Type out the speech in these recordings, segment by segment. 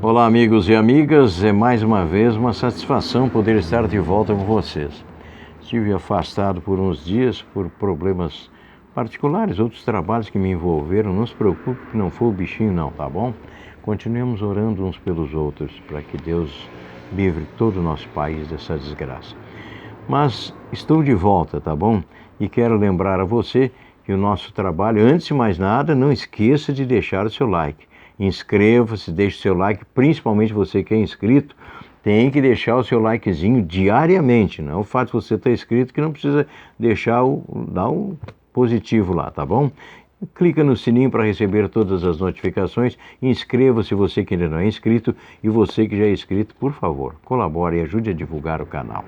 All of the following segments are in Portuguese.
Olá, amigos e amigas, é mais uma vez uma satisfação poder estar de volta com vocês. Estive afastado por uns dias por problemas particulares, outros trabalhos que me envolveram. Não se preocupe que não foi o bichinho não, tá bom? Continuemos orando uns pelos outros para que Deus livre todo o nosso país dessa desgraça. Mas estou de volta, tá bom? E quero lembrar a você que o nosso trabalho, antes de mais nada, não esqueça de deixar o seu like. Inscreva-se, deixe o seu like, principalmente você que é inscrito, tem que deixar o seu likezinho diariamente, não é o fato de você estar inscrito que não precisa dar um positivo lá, tá bom? Clica no sininho para receber todas as notificações, inscreva-se você que ainda não é inscrito e você que já é inscrito, por favor, colabore e ajude a divulgar o canal.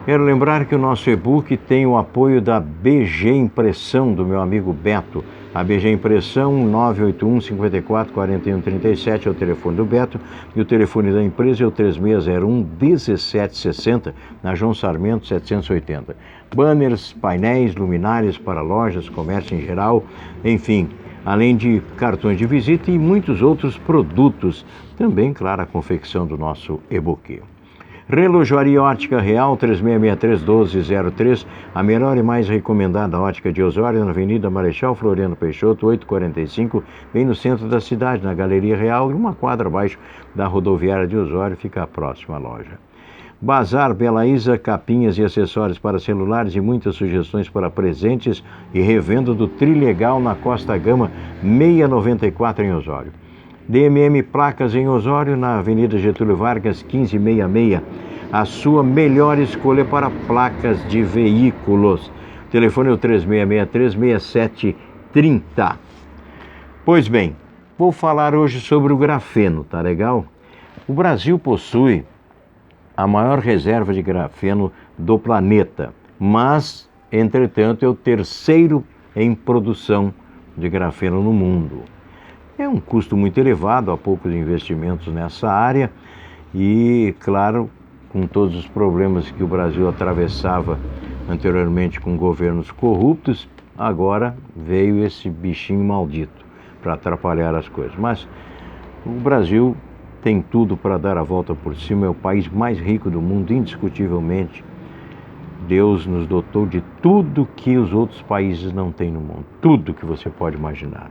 Quero lembrar que o nosso e-book tem o apoio da BG Impressão, do meu amigo Beto. A BG Impressão, 981 54 41 37 é o telefone do Beto e o telefone da empresa é o 3601 1760, na João Sarmento 780. Banners, painéis, luminárias para lojas, comércio em geral, enfim, além de cartões de visita e muitos outros produtos. Também, claro, a confecção do nosso e-book. Relojoaria Ótica Real, 3663-1203, a melhor e mais recomendada ótica de Osório, na Avenida Marechal Floriano Peixoto, 845, bem no centro da cidade, na Galeria Real, e uma quadra abaixo da rodoviária de Osório, fica a próxima loja. Bazar Bela Isa, capinhas e acessórios para celulares e muitas sugestões para presentes e revenda do Trilegal na Costa Gama, 694 em Osório. DMM Placas em Osório, na Avenida Getúlio Vargas, 1566. A sua melhor escolha para placas de veículos. O telefone é o 3663-6730. Pois bem, vou falar hoje sobre o grafeno, tá legal? O Brasil possui a maior reserva de grafeno do planeta, mas, entretanto, é o terceiro em produção de grafeno no mundo. É um custo muito elevado, há poucos investimentos nessa área e, claro, com todos os problemas que o Brasil atravessava anteriormente com governos corruptos, agora veio esse bichinho maldito para atrapalhar as coisas. Mas o Brasil tem tudo para dar a volta por cima, é o país mais rico do mundo, indiscutivelmente. Deus nos dotou de tudo que os outros países não têm no mundo, tudo que você pode imaginar.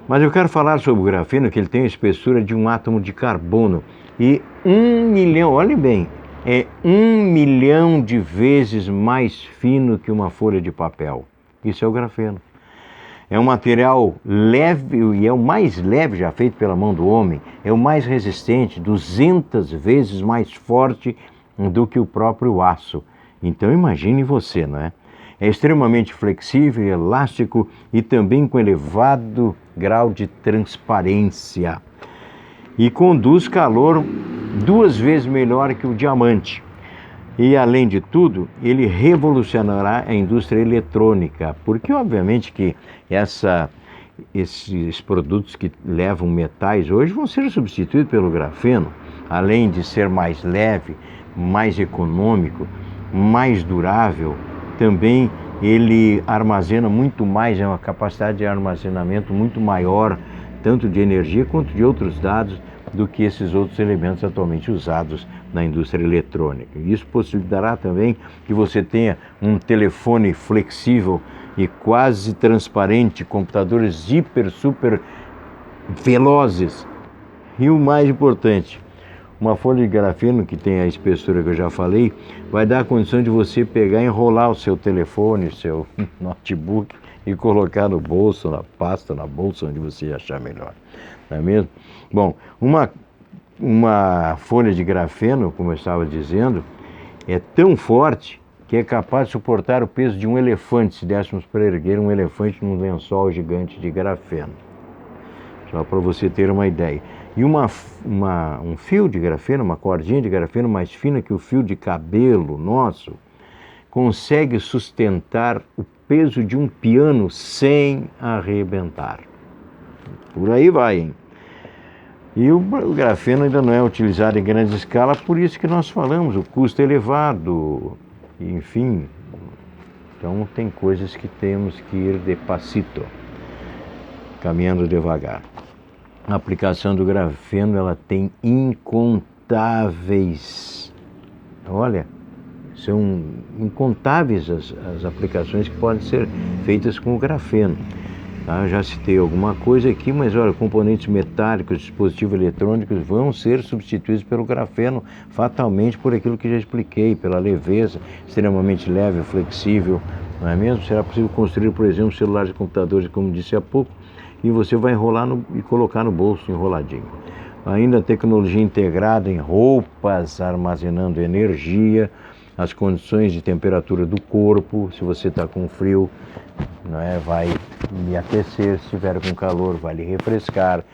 Mas eu quero falar sobre o grafeno, que ele tem a espessura de um átomo de carbono e 1 milhão, olhem bem, é 1 milhão de vezes mais fino que uma folha de papel. Isso é o grafeno. É um material leve e é o mais leve já feito pela mão do homem, é o mais resistente, 200 vezes mais forte do que o próprio aço. Então imagine você, não é? É extremamente flexível, elástico e também com elevado grau de transparência. E conduz calor 2 vezes melhor que o diamante. E, além de tudo, ele revolucionará a indústria eletrônica, porque, obviamente, que esses produtos que levam metais hoje vão ser substituídos pelo grafeno, além de ser mais leve, mais econômico, mais durável. Também ele armazena muito mais, é uma capacidade de armazenamento muito maior, tanto de energia quanto de outros dados, do que esses outros elementos atualmente usados na indústria eletrônica. Isso possibilitará também que você tenha um telefone flexível e quase transparente, computadores super velozes. E o mais importante, uma folha de grafeno que tem a espessura que eu já falei, vai dar a condição de você pegar e enrolar o seu telefone, o seu notebook e colocar no bolso, na pasta, na bolsa, onde você achar melhor. Não é mesmo? Bom, uma folha de grafeno, como eu estava dizendo, é tão forte que é capaz de suportar o peso de um elefante, se dessemos para erguer um elefante num lençol gigante de grafeno. Só para você ter uma ideia. E um fio de grafeno, uma cordinha de grafeno mais fina que o fio de cabelo nosso, consegue sustentar o peso de um piano sem arrebentar. Por aí vai, hein? E o grafeno ainda não é utilizado em grande escala, por isso que nós falamos, o custo é elevado, enfim. Então tem coisas que temos que ir de passito, caminhando devagar. A aplicação do grafeno, ela tem incontáveis, olha, são incontáveis as aplicações que podem ser feitas com o grafeno. Tá? Eu já citei alguma coisa aqui, mas olha, componentes metálicos, dispositivos eletrônicos vão ser substituídos pelo grafeno fatalmente por aquilo que já expliquei, pela leveza, extremamente leve, flexível, não é mesmo? Será possível construir, por exemplo, celulares e computadores, como disse há pouco, e você vai enrolar e colocar no bolso enroladinho. Ainda a tecnologia integrada em roupas, armazenando energia, as condições de temperatura do corpo, se você está com frio, não é, vai lhe aquecer, se estiver com calor, vai lhe refrescar.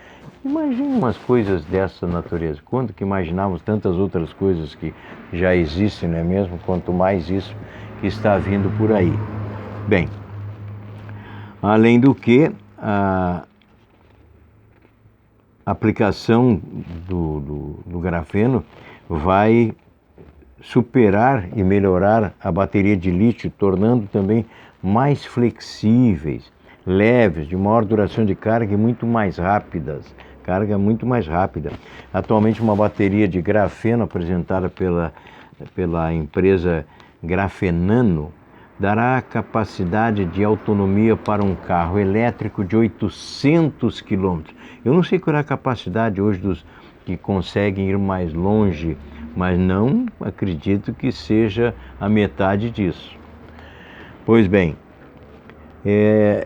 Imagine umas coisas dessa natureza. Quando que imaginávamos tantas outras coisas que já existem, não é mesmo? Quanto mais isso que está vindo por aí. Bem, além do que, a aplicação do grafeno vai superar e melhorar a bateria de lítio, tornando também mais flexíveis, leves, de maior duração de carga e muito mais rápidas. Carga muito mais rápida. Atualmente, uma bateria de grafeno apresentada pela empresa Grafenano dará capacidade de autonomia para um carro elétrico de 800 km. Eu não sei qual é a capacidade hoje dos que conseguem ir mais longe, mas não acredito que seja a metade disso. Pois bem,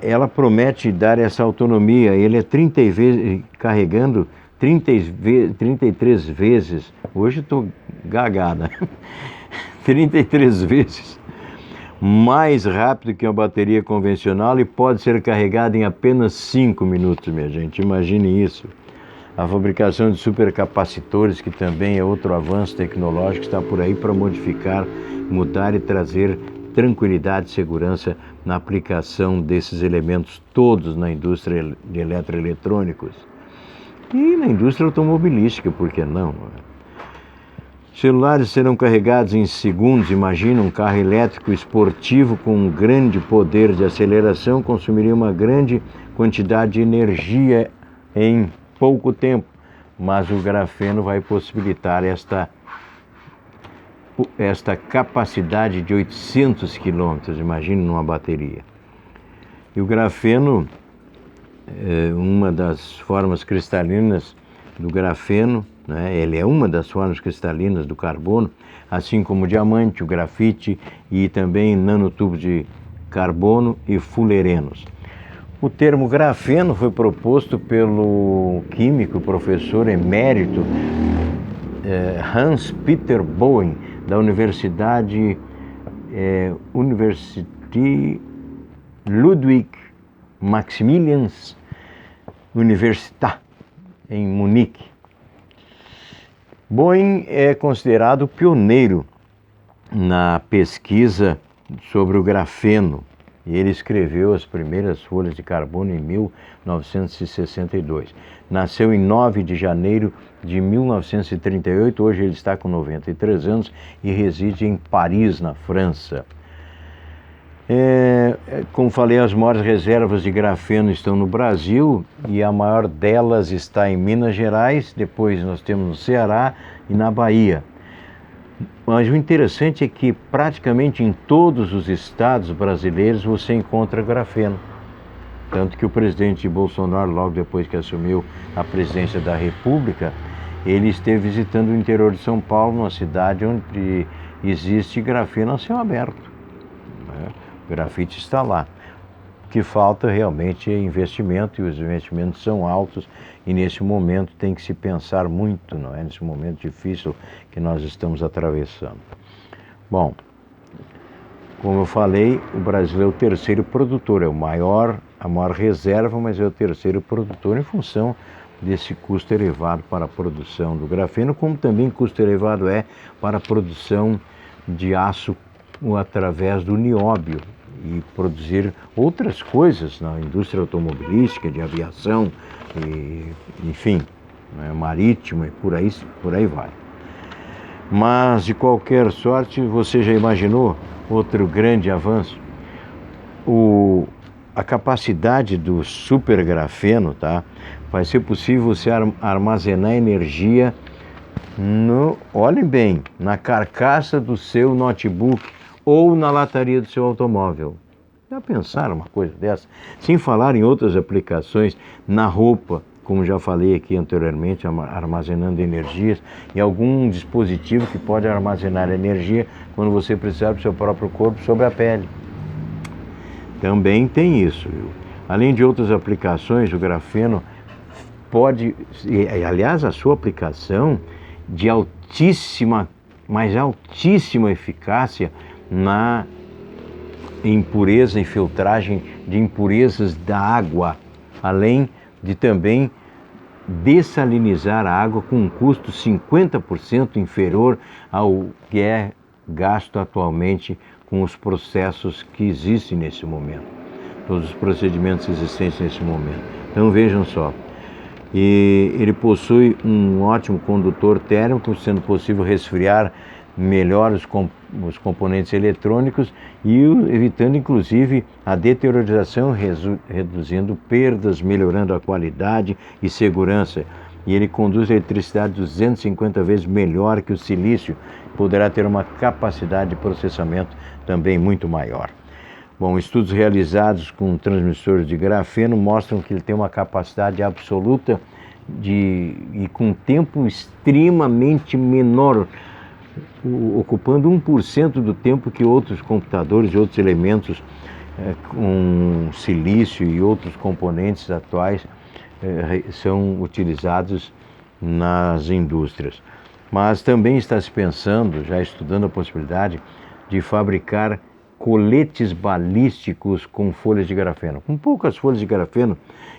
ela promete dar essa autonomia. Ele é 30 vezes, carregando 33 vezes, hoje estou gagada, 33 vezes mais rápido que uma bateria convencional e pode ser carregada em apenas 5 minutos, minha gente, imagine isso. A fabricação de supercapacitores, que também é outro avanço tecnológico, está por aí para modificar, mudar e trazer tranquilidade e segurança na aplicação desses elementos todos na indústria de eletroeletrônicos e na indústria automobilística, por que não? Celulares serão carregados em segundos. Imagina um carro elétrico esportivo com um grande poder de aceleração, consumiria uma grande quantidade de energia em pouco tempo, mas o grafeno vai possibilitar esta capacidade de 800 km, imagine numa bateria. E o grafeno, uma das formas cristalinas do grafeno, né? Ele é uma das formas cristalinas do carbono, assim como o diamante, o grafite e também nanotubos de carbono e fullerenos. O termo grafeno foi proposto pelo químico, professor emérito Hans Peter Boehn, da Universidade Ludwig Maximilians Universität, em Munique. Boehn é considerado pioneiro na pesquisa sobre o grafeno. E ele escreveu as primeiras folhas de carbono em 1962. Nasceu em 9 de janeiro de 1938, hoje ele está com 93 anos e reside em Paris, na França. Como falei, as maiores reservas de grafeno estão no Brasil e a maior delas está em Minas Gerais, depois nós temos no Ceará e na Bahia. Mas o interessante é que praticamente em todos os estados brasileiros você encontra grafeno. Tanto que o presidente Bolsonaro, logo depois que assumiu a presidência da República, ele esteve visitando o interior de São Paulo, uma cidade onde existe grafeno a céu aberto. O grafite está lá. O que falta realmente é investimento, e os investimentos são altos, e nesse momento tem que se pensar muito, não é? Nesse momento difícil que nós estamos atravessando. Bom, como eu falei, o Brasil é o terceiro produtor, é a maior reserva, mas é o terceiro produtor em função desse custo elevado para a produção do grafeno, como também custo elevado é para a produção de aço através do nióbio e produzir outras coisas na indústria automobilística, de aviação, e, enfim, marítima e por aí vai. Mas, de qualquer sorte, você já imaginou outro grande avanço? a capacidade do supergrafeno, tá? Vai ser possível você armazenar energia olhem bem, na carcaça do seu notebook ou na lataria do seu automóvel. Já pensaram uma coisa dessa? Sem falar em outras aplicações na roupa, como já falei aqui anteriormente, armazenando energias, e algum dispositivo que pode armazenar energia quando você precisar do seu próprio corpo sobre a pele. Também tem isso. Além de outras aplicações, o grafeno pode, aliás, a sua aplicação de altíssima, mas altíssima eficácia na impureza e filtragem de impurezas da água, além de também dessalinizar a água com um custo 50% inferior ao que é gasto atualmente com os processos que existem nesse momento, todos os procedimentos existentes nesse momento. Então vejam só, e ele possui um ótimo condutor térmico, sendo possível resfriar melhor os componentes eletrônicos e evitando inclusive a deteriorização, reduzindo perdas, melhorando a qualidade e segurança. E ele conduz a eletricidade 250 vezes melhor que o silício, poderá ter uma capacidade de processamento também muito maior. Bom, estudos realizados com transmissores de grafeno mostram que ele tem uma capacidade absoluta e com tempo extremamente menor, ocupando 1% do tempo que outros computadores e outros elementos com silício e outros componentes atuais são utilizados nas indústrias. Mas também está se pensando, já estudando a possibilidade de fabricar coletes balísticos com folhas de grafeno, com poucas folhas de grafeno,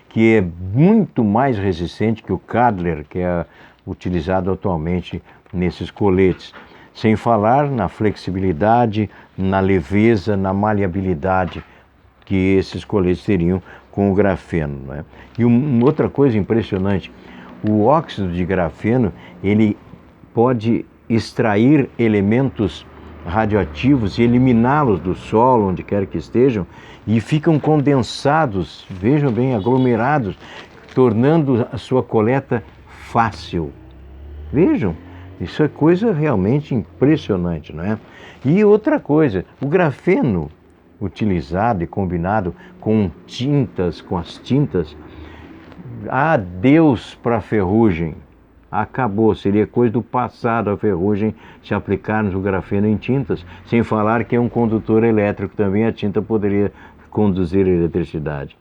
que é muito mais resistente que o Kevlar, que é utilizado atualmente nesses coletes. Sem falar na flexibilidade, na leveza, na maleabilidade que esses coletes teriam com o grafeno, né? E outra coisa impressionante, o óxido de grafeno, ele pode extrair elementos radioativos e eliminá-los do solo, onde quer que estejam, e ficam condensados, vejam bem, aglomerados, tornando a sua coleta fácil. Vejam, isso é coisa realmente impressionante, não é? E outra coisa, o grafeno utilizado e combinado com tintas, com as tintas, adeus para a ferrugem. Acabou, seria coisa do passado a ferrugem se aplicarmos o grafeno em tintas, sem falar que é um condutor elétrico também, a tinta poderia conduzir a eletricidade.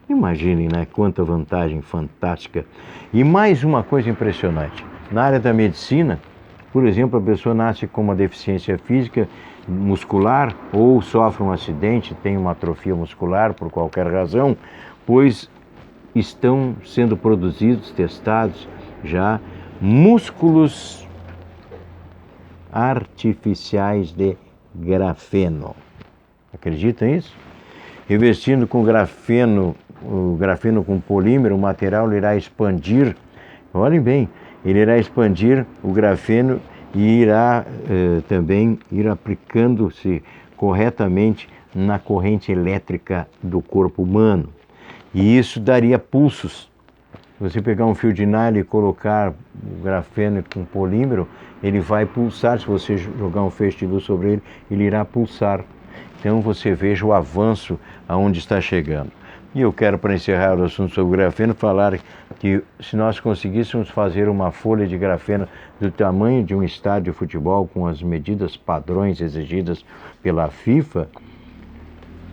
Imaginem, né, quanta vantagem fantástica. E mais uma coisa impressionante, na área da medicina, por exemplo, a pessoa nasce com uma deficiência física, muscular, ou sofre um acidente, tem uma atrofia muscular por qualquer razão, pois estão sendo produzidos, testados já, músculos artificiais de grafeno. Acreditam nisso? Revestindo com grafeno, o grafeno com polímero, o material irá expandir, olhem bem, ele irá expandir o grafeno e irá também ir aplicando-se corretamente na corrente elétrica do corpo humano. E isso daria pulsos. Se você pegar um fio de nylon e colocar o grafeno com polímero, ele vai pulsar. Se você jogar um feixe de luz sobre ele, ele irá pulsar. Então você veja o avanço aonde está chegando. E eu quero, para encerrar o assunto sobre o grafeno, falar que se nós conseguíssemos fazer uma folha de grafeno do tamanho de um estádio de futebol, com as medidas padrões exigidas pela FIFA,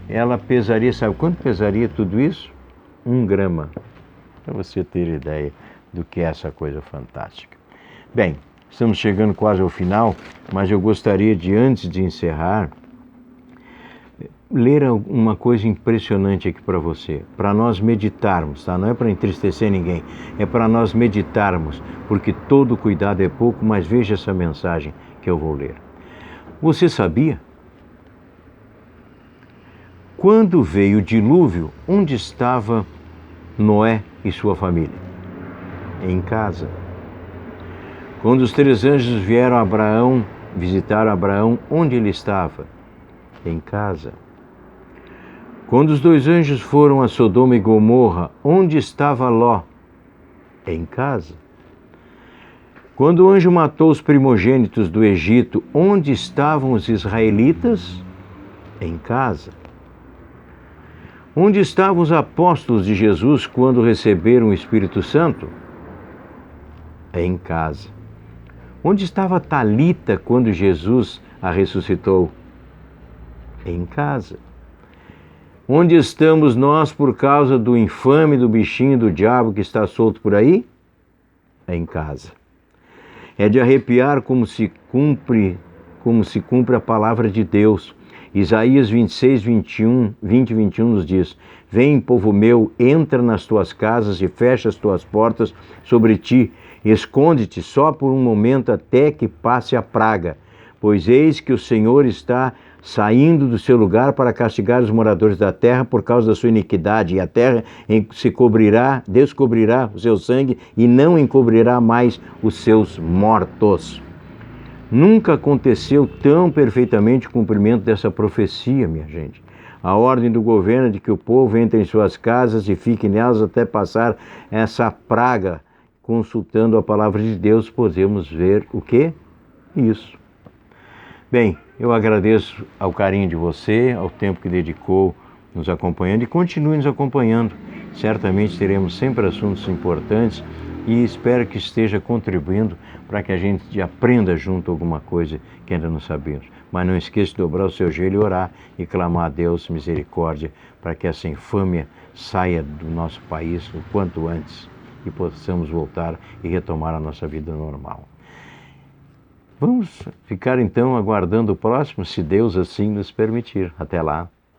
ela pesaria, sabe quanto pesaria tudo isso? 1 grama. Para você ter ideia do que é essa coisa fantástica. Bem, estamos chegando quase ao final, mas eu gostaria de, antes de encerrar, ler uma coisa impressionante aqui para você, para nós meditarmos, tá? Não é para entristecer ninguém, é para nós meditarmos, porque todo cuidado é pouco, mas veja essa mensagem que eu vou ler. Você sabia? Quando veio o dilúvio, onde estava Noé e sua família? Em casa. Quando os 3 anjos vieram a Abraão, visitaram Abraão, onde ele estava? Em casa. Quando os dois anjos foram a Sodoma e Gomorra, onde estava Ló? Em casa. Quando o anjo matou os primogênitos do Egito, onde estavam os israelitas? Em casa. Onde estavam os apóstolos de Jesus quando receberam o Espírito Santo? Em casa. Onde estava Talita quando Jesus a ressuscitou? Em casa. Onde estamos nós por causa do infame do bichinho do diabo que está solto por aí? Em casa. É de arrepiar como se cumpre a palavra de Deus. Isaías 26, 20 e 21 nos diz: Vem, povo meu, entra nas tuas casas e fecha as tuas portas sobre ti. Esconde-te só por um momento até que passe a praga, pois eis que o Senhor está saindo do seu lugar para castigar os moradores da terra por causa da sua iniquidade, e a terra descobrirá o seu sangue e não encobrirá mais os seus mortos. Nunca aconteceu tão perfeitamente o cumprimento dessa profecia, minha gente. A ordem do governo é de que o povo entre em suas casas e fique nelas até passar essa praga. Consultando a palavra de Deus, podemos ver o quê? Isso. Bem, eu agradeço ao carinho de você, ao tempo que dedicou nos acompanhando e continue nos acompanhando. Certamente teremos sempre assuntos importantes e espero que esteja contribuindo para que a gente aprenda junto alguma coisa que ainda não sabemos. Mas não esqueça de dobrar o seu joelho e orar e clamar a Deus misericórdia para que essa infâmia saia do nosso país o quanto antes e possamos voltar e retomar a nossa vida normal. Vamos ficar então aguardando o próximo, se Deus assim nos permitir. Até lá.